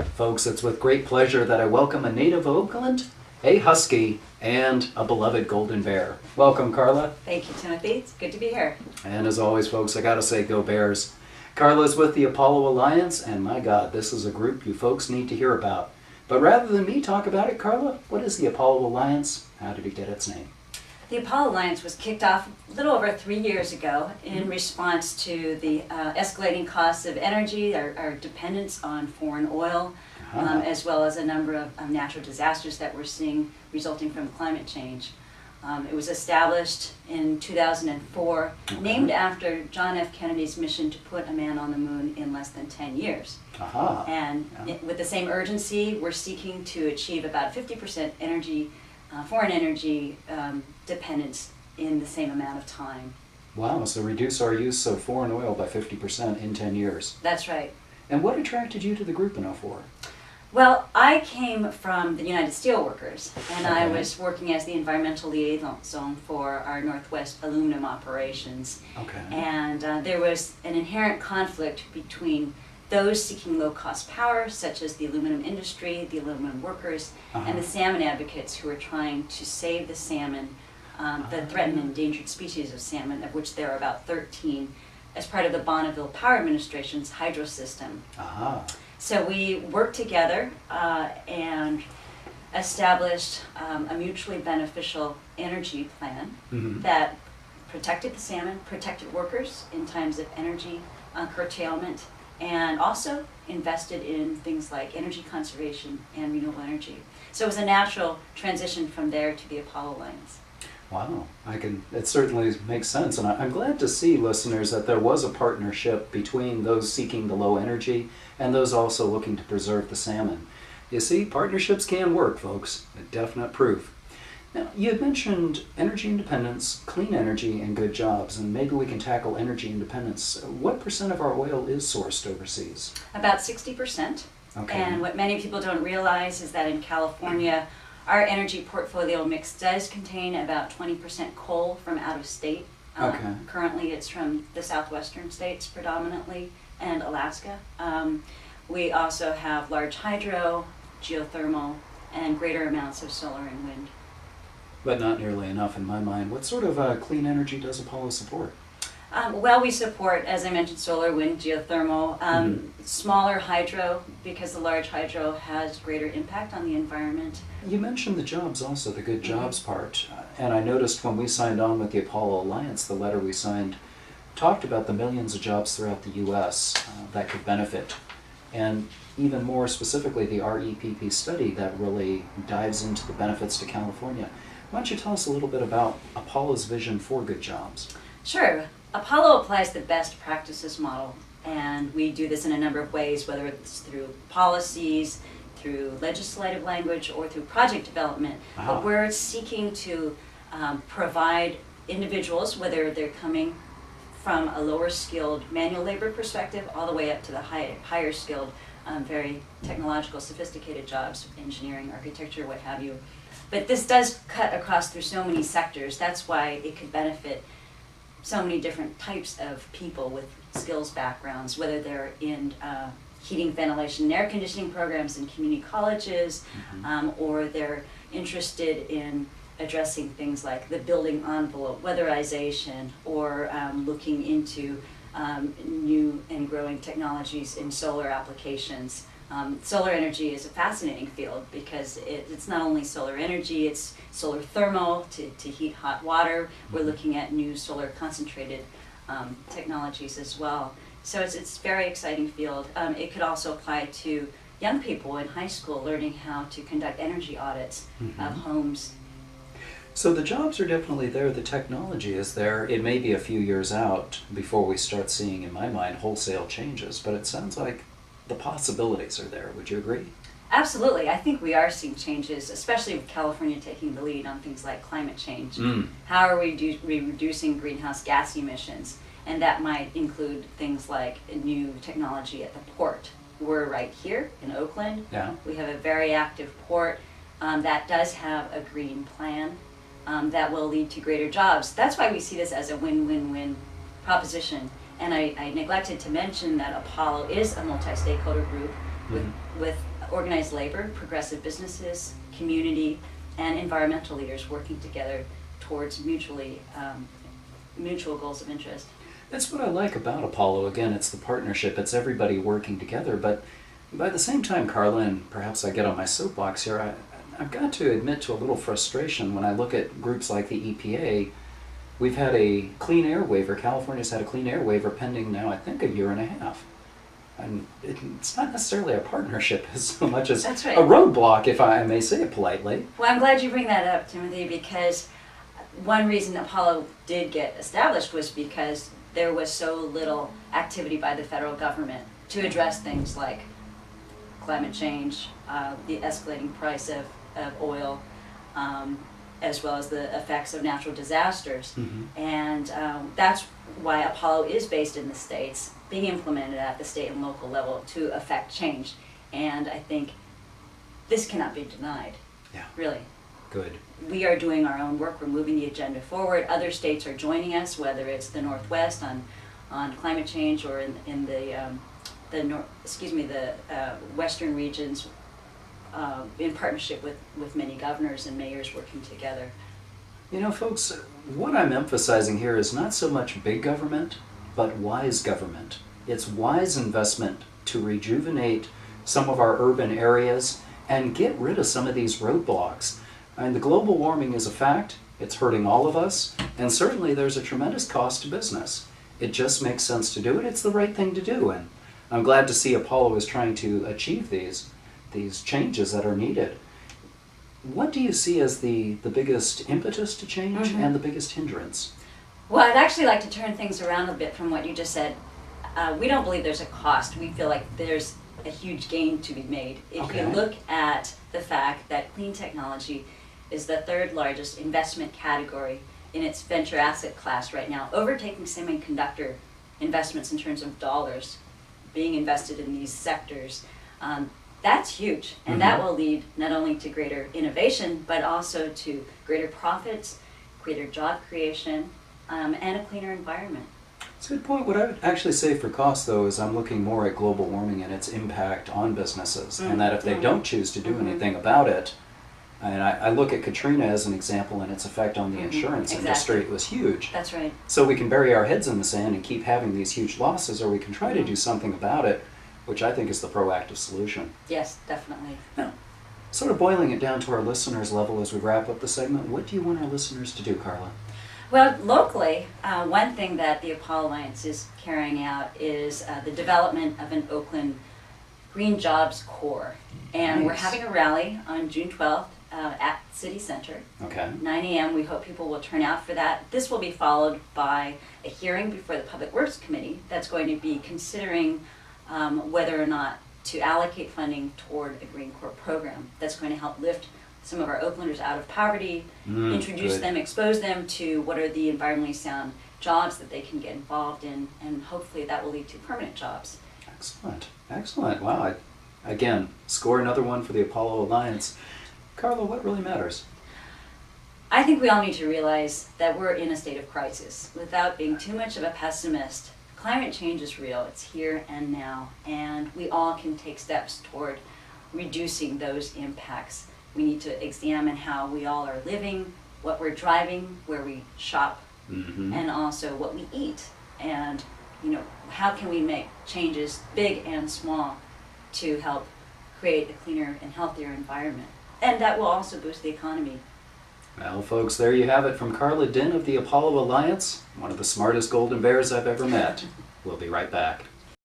Folks, it's with great pleasure that I welcome a native of Oakland, a husky, and a beloved golden bear. Welcome, Carla. Thank you, Timothy. It's good to be here. And as always, folks, I gotta say, go Bears. Carla's with the Apollo Alliance, and my God, this is a group you folks need to hear about. But rather than me talk about it, Carla, what is the Apollo Alliance? How did it get its name? The Apollo Alliance was kicked off a little over 3 years ago in response to the escalating costs of energy, our dependence on foreign oil, as well as a number of natural disasters that we're seeing resulting from climate change. It was established in 2004, named after John F. Kennedy's mission to put a man on the moon in less than 10 years. And with the same urgency, we're seeking to achieve about 50% energy, foreign energy dependence in the same amount of time. Wow, so reduce our use of foreign oil by 50% in 10 years. That's right. And what attracted you to the group in '04? Well, I came from the United Steelworkers, and I was working as the environmental liaison for our Northwest aluminum operations. And there was an inherent conflict between those seeking low-cost power, such as the aluminum industry, the aluminum workers, and the salmon advocates who are trying to save the salmon, the threatened and endangered species of salmon, of which there are about 13, as part of the Bonneville Power Administration's hydro system. So we worked together and established a mutually beneficial energy plan that protected the salmon, protected workers in times of energy curtailment, and also invested in things like energy conservation and renewable energy. So it was a natural transition from there to the Apollo Alliance. Wow, it certainly makes sense, and I'm glad to see, listeners, that there was a partnership between those seeking the low energy and those also looking to preserve the salmon. You see, partnerships can work, folks. A definite proof. Now, you had mentioned energy independence, clean energy, and good jobs, and maybe we can tackle energy independence. What percent of our oil is sourced overseas? About 60%. And what many people don't realize is that in California, our energy portfolio mix does contain about 20% coal from out of state. Currently it's from the southwestern states predominantly and Alaska. We also have large hydro, geothermal, and greater amounts of solar and wind. But not nearly enough in my mind. What sort of clean energy does Apollo support? Well, we support, as I mentioned, solar, wind, geothermal, smaller hydro, because the large hydro has greater impact on the environment. You mentioned the jobs also, the good jobs part. And I noticed when we signed on with the Apollo Alliance, the letter we signed talked about the millions of jobs throughout the U.S. That could benefit. And even more specifically, the REPP study that really dives into the benefits to California. Why don't you tell us a little bit about Apollo's vision for good jobs? Sure. Apollo applies the best practices model, and we do this in a number of ways, whether it's through policies, through legislative language, or through project development. But we're seeking to provide individuals, whether they're coming from a lower skilled manual labor perspective all the way up to the higher skilled, very technological, sophisticated jobs, engineering, architecture, what have you. But this does cut across through so many sectors. That's why it could benefit so many different types of people with skills backgrounds, whether they're in heating, ventilation, and air conditioning programs in community colleges, or they're interested in addressing things like the building envelope, weatherization, or looking into new and growing technologies in solar applications. Solar energy is a fascinating field because it's not only solar energy, it's solar thermal to heat hot water. We're looking at new solar concentrated technologies as well. So it's a very exciting field. It could also apply to young people in high school learning how to conduct energy audits of homes. So the jobs are definitely there, the technology is there. It may be a few years out before we start seeing, in my mind, wholesale changes, but it sounds like the possibilities are there. Would you agree? Absolutely. I think we are seeing changes, especially with California taking the lead on things like climate change. How are we reducing greenhouse gas emissions? And that might include things like new technology at the port. We're right here in Oakland. We have a very active port that does have a green plan that will lead to greater jobs. That's why we see this as a win-win-win proposition. And I neglected to mention that Apollo is a multi-stakeholder group. with organized labor, progressive businesses, community, and environmental leaders working together towards mutual goals of interest. That's what I like about Apollo. Again, it's the partnership. It's everybody working together. But by the same time, Carla, and perhaps I get on my soapbox here, I've got to admit to a little frustration when I look at groups like the EPA. We've had a clean air waiver. California's had a clean air waiver pending now, I think, a year and a half. And it's not necessarily a partnership as so much as That's right. a roadblock, if I may say it politely. Well, I'm glad you bring that up, Timothy, because one reason Apollo did get established was because there was so little activity by the federal government to address things like climate change, the escalating price of oil, as well as the effects of natural disasters. And that's why Apollo is based in the States, being implemented at the state and local level to affect change. And I think this cannot be denied. Yeah. Really. Good. We are doing our own work. We're moving the agenda forward. Other states are joining us, whether it's the Northwest on climate change or in the Western regions, in partnership with many governors and mayors working together. You know, folks, what I'm emphasizing here is not so much big government, but wise government. It's wise investment to rejuvenate some of our urban areas and get rid of some of these roadblocks. I mean, the global warming is a fact. It's hurting all of us, and certainly there's a tremendous cost to business. It just makes sense to do it. It's the right thing to do, and I'm glad to see Apollo is trying to achieve these changes that are needed. What do you see as the biggest impetus to change and the biggest hindrance? Well, I'd actually like to turn things around a bit from what you just said. We don't believe there's a cost. We feel like there's a huge gain to be made. If you look at the fact that clean technology is the third largest investment category in its venture asset class right now, overtaking semiconductor investments in terms of dollars being invested in these sectors. That's huge, and that will lead not only to greater innovation, but also to greater profits, greater job creation, and a cleaner environment. That's a good point. What I would actually say for cost, though, is I'm looking more at global warming and its impact on businesses, and that if they don't choose to do anything about it, and I look at Katrina as an example and its effect on the insurance industry, it was huge. That's right. So we can bury our heads in the sand and keep having these huge losses, or we can try to do something about it, which I think is the proactive solution. Yes, definitely. Now, sort of boiling it down to our listeners' level as we wrap up the segment, what do you want our listeners to do, Carla? Well, locally, one thing that the Apollo Alliance is carrying out is the development of an Oakland Green Jobs Corps. And we're having a rally on June 12th at City Center. Okay. 9 a.m. We hope people will turn out for that. This will be followed by a hearing before the Public Works Committee that's going to be considering whether or not to allocate funding toward a Green Corps program that's going to help lift some of our Oaklanders out of poverty, introduce them, expose them to what are the environmentally sound jobs that they can get involved in, and hopefully that will lead to permanent jobs. Excellent. Excellent. Wow. Again, score another one for the Apollo Alliance. Carla, what really matters? I think we all need to realize that we're in a state of crisis. Without being too much of a pessimist, climate change is real. It's here and now, and we all can take steps toward reducing those impacts. We need to examine how we all are living, what we're driving, where we shop, and also what we eat. And, how can we make changes, big and small, to help create a cleaner and healthier environment? And that will also boost the economy. Well, folks, there you have it from Carla Din of the Apollo Alliance, one of the smartest golden bears I've ever met. We'll be right back.